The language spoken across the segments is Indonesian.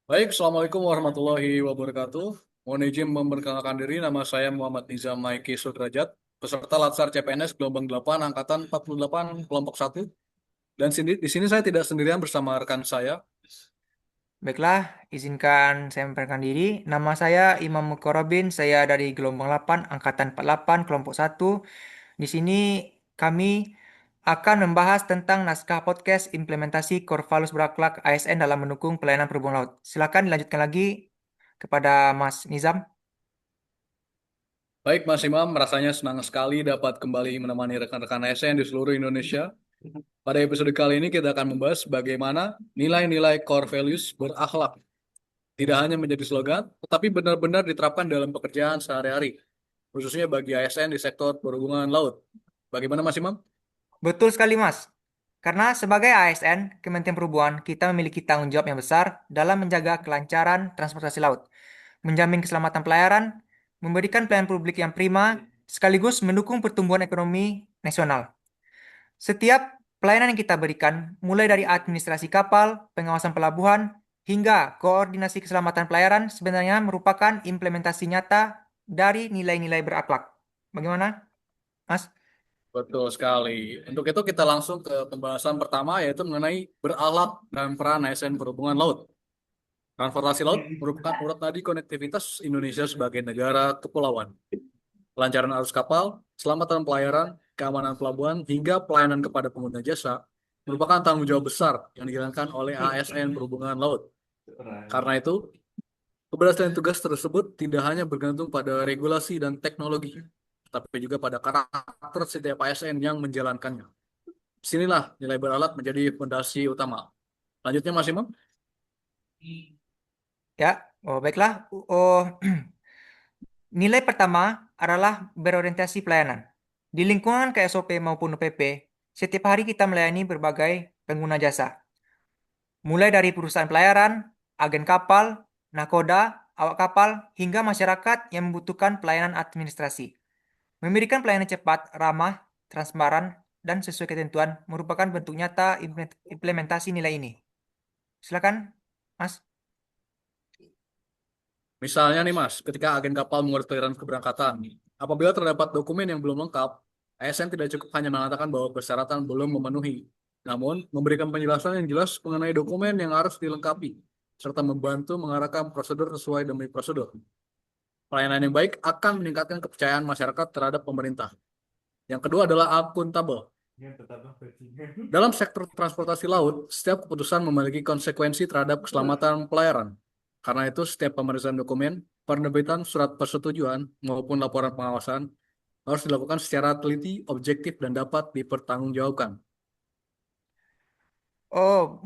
Baik, Assalamualaikum warahmatullahi wabarakatuh. Mohon izin memperkenalkan diri, nama saya Muhammad Nizam Maiki Sudrajat, peserta Latsar CPNS Gelombang 8, Angkatan 48, Kelompok 1. Dan di sini saya tidak sendirian bersama rekan saya. Baiklah, izinkan saya memperkenalkan diri. Nama saya Imam Mukorobin, saya dari gelombang 8, angkatan 48, kelompok 1. Di sini kami akan membahas tentang naskah podcast implementasi Corvalus Berakhlak ASN dalam mendukung pelayanan perhubungan laut. Silakan dilanjutkan lagi kepada Mas Nizam. Baik, Mas Imam, rasanya senang sekali dapat kembali menemani rekan-rekan ASN di seluruh Indonesia. Pada episode kali ini kita akan membahas bagaimana nilai-nilai core values berakhlak tidak hanya menjadi slogan, tetapi benar-benar diterapkan dalam pekerjaan sehari-hari, khususnya bagi ASN di sektor perhubungan laut. Bagaimana Mas Imam? Betul sekali, Mas. Karena sebagai ASN, Kementerian Perhubungan, kita memiliki tanggung jawab yang besar dalam menjaga kelancaran transportasi laut, menjamin keselamatan pelayaran, memberikan pelayanan publik yang prima, sekaligus mendukung pertumbuhan ekonomi nasional. Setiap pelayanan yang kita berikan, mulai dari administrasi kapal, pengawasan pelabuhan, hingga koordinasi keselamatan pelayaran, sebenarnya merupakan implementasi nyata dari nilai-nilai berakhlak. Bagaimana, Mas? Betul sekali. Untuk itu kita langsung ke pembahasan pertama yaitu mengenai beralat dan peran ASN perhubungan laut. Transportasi laut merupakan urat nadi konektivitas Indonesia sebagai negara kepulauan. Kelancaran arus kapal, keselamatan pelayaran, keamanan pelabuhan, hingga pelayanan kepada pengguna jasa merupakan tanggung jawab besar yang dijalankan oleh ASN perhubungan laut. Karena itu, keberhasilan tugas tersebut tidak hanya bergantung pada regulasi dan teknologi, tapi juga pada karakter setiap ASN yang menjalankannya. Sinilah nilai beralat menjadi fondasi utama. Lanjutnya Mas Imam. Ya, oh baiklah. Oh, nilai pertama adalah berorientasi pelayanan. Di lingkungan KSOP maupun UPP, setiap hari kita melayani berbagai pengguna jasa. Mulai dari perusahaan pelayaran, agen kapal, nakoda, awak kapal, hingga masyarakat yang membutuhkan pelayanan administrasi. Memberikan pelayanan cepat, ramah, transparan, dan sesuai ketentuan merupakan bentuk nyata implementasi nilai ini. Silakan, Mas. Misalnya nih Mas, ketika agen kapal mengurus pelayaran keberangkatan, apabila terdapat dokumen yang belum lengkap, ASN tidak cukup hanya mengatakan bahwa persyaratan belum memenuhi, namun memberikan penjelasan yang jelas mengenai dokumen yang harus dilengkapi, serta membantu mengarahkan prosedur sesuai demi prosedur. Pelayanan yang baik akan meningkatkan kepercayaan masyarakat terhadap pemerintah. Yang kedua adalah akuntabel. Dalam sektor transportasi laut, setiap keputusan memiliki konsekuensi terhadap keselamatan pelayaran. Karena itu, setiap pemeriksaan dokumen, penerbitan surat persetujuan, maupun laporan pengawasan harus dilakukan secara teliti, objektif, dan dapat dipertanggungjawabkan. Oh,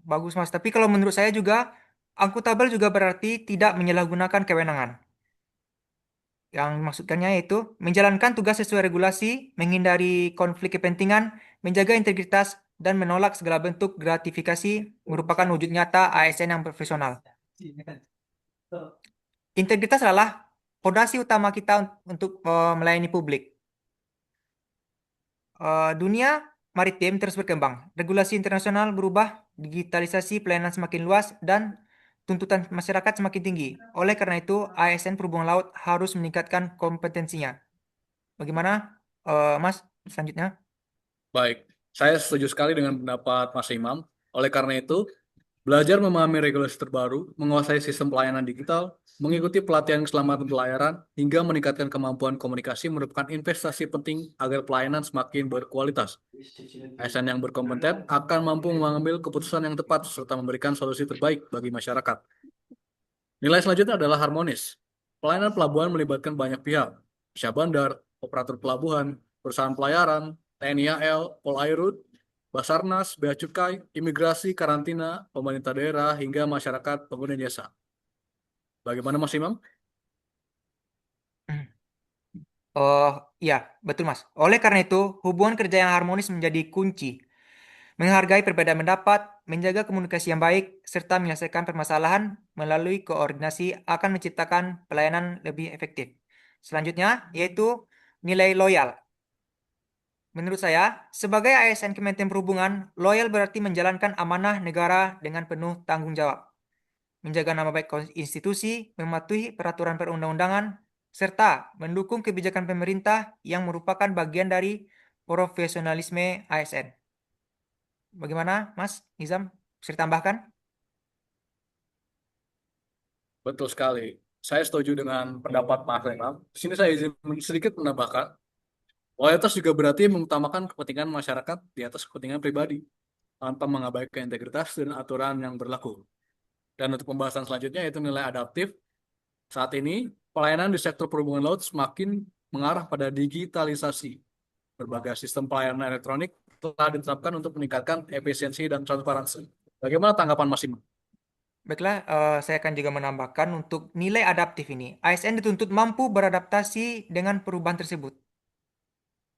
bagus Mas. Tapi kalau menurut saya juga, akuntabel juga berarti tidak menyalahgunakan kewenangan. Yang maksudkannya yaitu menjalankan tugas sesuai regulasi, menghindari konflik kepentingan, menjaga integritas, dan menolak segala bentuk gratifikasi merupakan wujud nyata ASN yang profesional. Integritas adalah fondasi utama kita untuk melayani publik. Dunia maritim terus berkembang, regulasi internasional berubah, digitalisasi pelayanan semakin luas, dan tuntutan masyarakat semakin tinggi. Oleh karena itu, ASN Perhubungan Laut harus meningkatkan kompetensinya. Bagaimana, Mas? Selanjutnya. Baik, saya setuju sekali dengan pendapat Mas Imam. Oleh karena itu, belajar memahami regulasi terbaru, menguasai sistem pelayanan digital, mengikuti pelatihan keselamatan pelayaran, hingga meningkatkan kemampuan komunikasi merupakan investasi penting agar pelayanan semakin berkualitas. ASN yang berkompeten akan mampu mengambil keputusan yang tepat serta memberikan solusi terbaik bagi masyarakat. Nilai selanjutnya adalah harmonis. Pelayanan pelabuhan melibatkan banyak pihak, syah bandar, operator pelabuhan, perusahaan pelayaran, TNI AL, Polairut, Basarnas, Bea Cukai, imigrasi, karantina, pemerintah daerah, hingga masyarakat pengguna jasa. Bagaimana Mas Imam? Oh, iya, betul Mas. Oleh karena itu, hubungan kerja yang harmonis menjadi kunci. Menghargai perbedaan pendapat, menjaga komunikasi yang baik, serta menyelesaikan permasalahan melalui koordinasi akan menciptakan pelayanan lebih efektif. Selanjutnya, yaitu nilai loyal. Menurut saya, sebagai ASN Kementerian Perhubungan, loyal berarti menjalankan amanah negara dengan penuh tanggung jawab. menjaga nama baik institusi, mematuhi peraturan perundang-undangan, serta mendukung kebijakan pemerintah yang merupakan bagian dari profesionalisme ASN. Bagaimana, Mas Nizam? Bisa ditambahkan? Betul sekali. Saya setuju dengan pendapat Mas Renal. Di sini saya izin sedikit menambahkan, loyalitas juga berarti mengutamakan kepentingan masyarakat di atas kepentingan pribadi, tanpa mengabaikan integritas dan aturan yang berlaku. Dan untuk pembahasan selanjutnya yaitu nilai adaptif. Saat ini, pelayanan di sektor perhubungan laut semakin mengarah pada digitalisasi. Berbagai sistem pelayanan elektronik telah ditetapkan untuk meningkatkan efisiensi dan transparansi. Bagaimana tanggapan Mas Imam? Baiklah, saya akan juga menambahkan untuk nilai adaptif ini. ASN dituntut mampu beradaptasi dengan perubahan tersebut.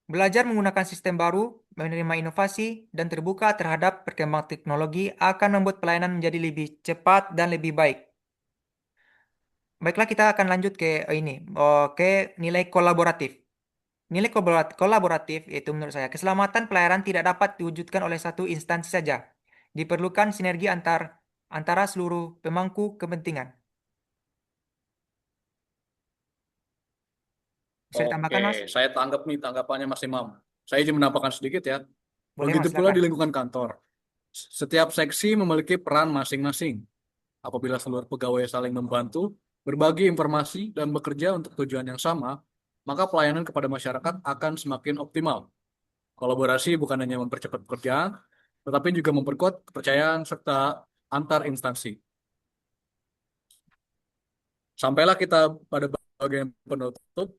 Belajar menggunakan sistem baru, menerima inovasi, dan terbuka terhadap perkembangan teknologi akan membuat pelayanan menjadi lebih cepat dan lebih baik. Baiklah, kita akan lanjut ke ke nilai kolaboratif. Nilai kolaboratif yaitu menurut saya keselamatan pelayaran tidak dapat diwujudkan oleh satu instansi saja. Diperlukan sinergi antara seluruh pemangku kepentingan. Bisa Oke, ditambahkan, Mas? saya tanggap nih tanggapannya Mas Imam. Saya izin menambahkan sedikit ya. Boleh, Begitu Mas, pula silakan. di lingkungan kantor. Setiap seksi memiliki peran masing-masing. Apabila seluruh pegawai saling membantu, berbagi informasi, dan bekerja untuk tujuan yang sama, maka pelayanan kepada masyarakat akan semakin optimal. Kolaborasi bukan hanya mempercepat pekerjaan, tetapi juga memperkuat kepercayaan serta antar instansi. Sampailah kita pada bagian penutup.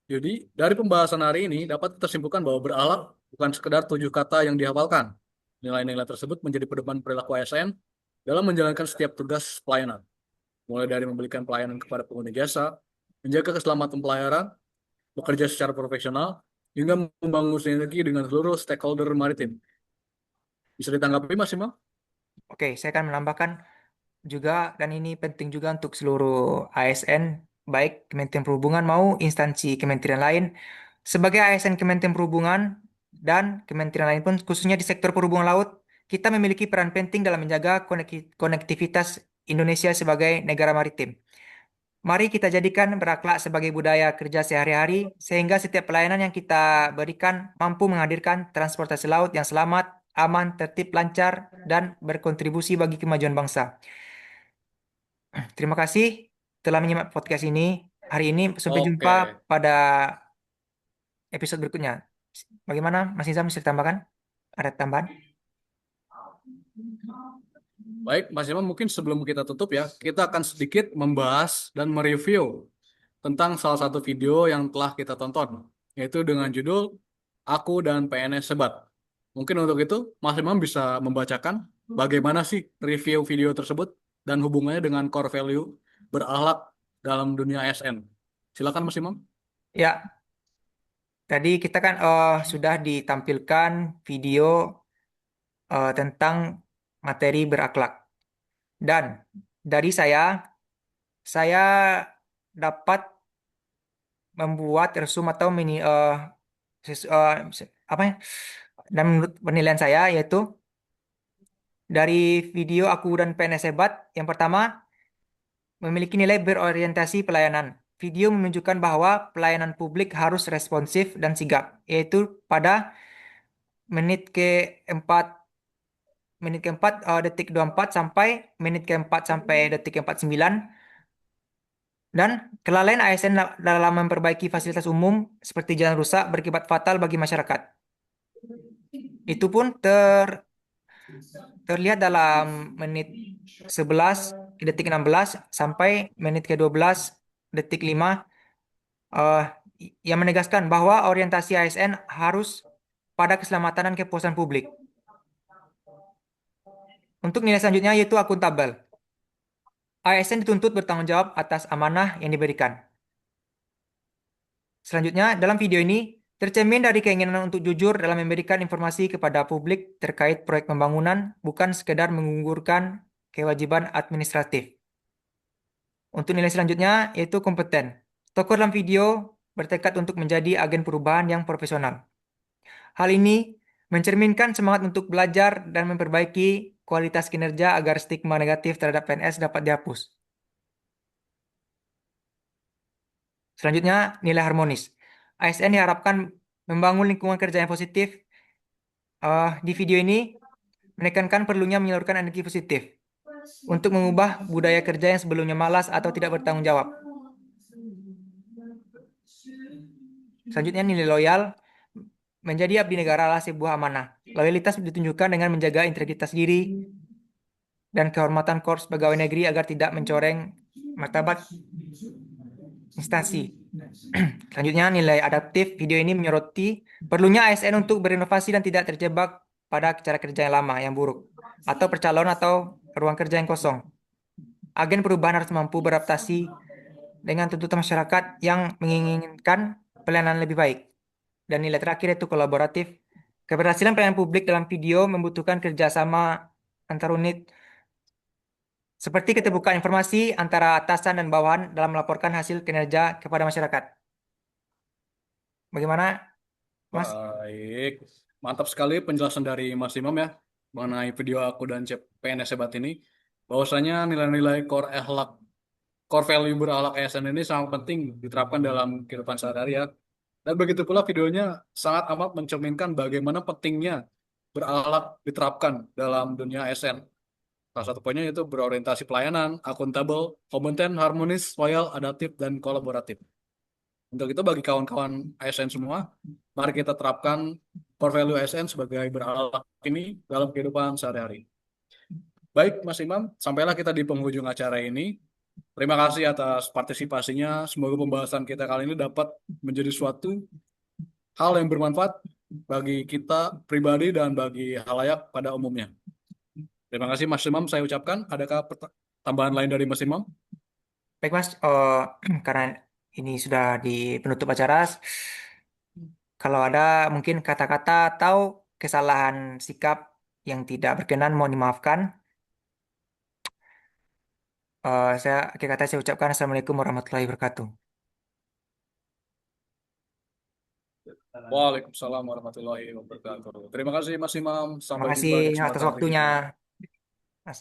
Jadi, dari pembahasan hari ini dapat kita simpulkan bahwa berakhlak bukan sekedar 7 kata yang dihafalkan. Nilai-nilai tersebut menjadi pedoman perilaku ASN dalam menjalankan setiap tugas pelayanan, mulai dari memberikan pelayanan kepada pengguna jasa, menjaga keselamatan pelayaran, bekerja secara profesional, hingga membangun sinergi dengan seluruh stakeholder maritim. Bisa ditanggapi, Mas Imam? Oke, saya akan menambahkan juga, dan ini penting juga untuk seluruh ASN, baik Kementerian Perhubungan mau instansi kementerian lain. Sebagai ASN Kementerian Perhubungan dan kementerian lain pun, khususnya di sektor perhubungan laut, kita memiliki peran penting dalam menjaga konektivitas Indonesia sebagai negara maritim. Mari kita jadikan berakhlak sebagai budaya kerja sehari-hari, sehingga setiap pelayanan yang kita berikan mampu menghadirkan transportasi laut yang selamat, aman, tertib, lancar, dan berkontribusi bagi kemajuan bangsa. Terima kasih telah menyimak podcast ini hari ini. Sampai jumpa Oke. pada episode berikutnya. Bagaimana, Mas Nizam, bisa ditambahkan? Ada tambahan? Baik, Mas Imam, mungkin sebelum kita tutup ya, kita akan sedikit membahas dan mereview tentang salah satu video yang telah kita tonton, yaitu dengan judul Aku dan PNS Sebat. Mungkin untuk itu, Mas Imam bisa membacakan bagaimana sih review video tersebut dan hubungannya dengan core value berakhlak dalam dunia ASN. Silakan, Mas Imam. Ya, tadi kita kan sudah ditampilkan video tentang materi berakhlak. Dan dari saya dapat membuat resume atau apa ya? Dan menurut penilaian saya yaitu dari video aku dan PNS hebat, yang pertama memiliki nilai berorientasi pelayanan. Video menunjukkan bahwa pelayanan publik harus responsif dan sigap, yaitu pada menit keempat detik 24 sampai menit keempat sampai detik ke 49. Dan kelalaian ASN dalam memperbaiki fasilitas umum seperti jalan rusak berakibat fatal bagi masyarakat. Itu pun terlihat dalam menit 11 detik 16 sampai menit ke 12 detik 5, eh, yang menegaskan bahwa orientasi ASN harus pada keselamatan dan kepuasan publik. Untuk nilai selanjutnya yaitu akuntabel. ASN dituntut bertanggung jawab atas amanah yang diberikan. Selanjutnya, dalam video ini tercermin dari keinginan untuk jujur dalam memberikan informasi kepada publik terkait proyek pembangunan, bukan sekedar menggugurkan kewajiban administratif. Untuk nilai selanjutnya yaitu kompeten. Tokoh dalam video bertekad untuk menjadi agen perubahan yang profesional. Hal ini mencerminkan semangat untuk belajar dan memperbaiki kualitas kinerja agar stigma negatif terhadap PNS dapat dihapus. Selanjutnya, nilai harmonis. ASN diharapkan membangun lingkungan kerja yang positif. Di video ini menekankan perlunya menyalurkan energi positif untuk mengubah budaya kerja yang sebelumnya malas atau tidak bertanggung jawab. Selanjutnya, nilai loyal. Menjadi abdi negara adalah sebuah amanah. Loyalitas ditunjukkan dengan menjaga integritas diri dan kehormatan korps pegawai negeri agar tidak mencoreng martabat instansi. Selanjutnya, nilai adaptif. Video ini menyoroti perlunya ASN untuk berinovasi dan tidak terjebak pada cara kerja yang lama, yang buruk, atau percalon atau ruang kerja yang kosong. Agen perubahan harus mampu beradaptasi dengan tuntutan masyarakat yang menginginkan pelayanan lebih baik. Dan nilai terakhir yaitu kolaboratif. Keberhasilan pelayanan publik dalam video membutuhkan kerjasama antar unit seperti keterbukaan informasi antara atasan dan bawahan dalam melaporkan hasil kinerja kepada masyarakat. Bagaimana, Mas? Baik, mantap sekali penjelasan dari Mas Imam ya mengenai video aku dan PNS hebat ini. Bahwasanya nilai-nilai core value berakhlak ASN ini sangat penting diterapkan dalam kehidupan sehari-hari ya. Dan begitu pula videonya sangat amat mencerminkan bagaimana pentingnya berakhlak diterapkan dalam dunia ASN. Salah satu poinnya itu berorientasi pelayanan, akuntabel, kompeten, harmonis, loyal, adaptif, dan kolaboratif. Untuk itu bagi kawan-kawan ASN semua, mari kita terapkan core value ASN sebagai berakhlak ini dalam kehidupan sehari-hari. Baik, Mas Imam, sampailah kita di penghujung acara ini. Terima kasih atas partisipasinya. Semoga pembahasan kita kali ini dapat menjadi suatu hal yang bermanfaat bagi kita pribadi dan bagi halayak pada umumnya. Terima kasih Mas Imam, saya ucapkan. Adakah tambahan lain dari Mas Imam? Baik, Mas. Karena ini sudah di penutup acara, kalau ada mungkin kata-kata atau kesalahan sikap yang tidak berkenan, mohon dimaafkan. Akhir kata saya ucapkan Assalamualaikum warahmatullahi wabarakatuh. Waalaikumsalam warahmatullahi wabarakatuh. Terima kasih Mas Imam. Terima Sampai kasih jumpa di atas kesempatan waktunya, berikutnya. Mas.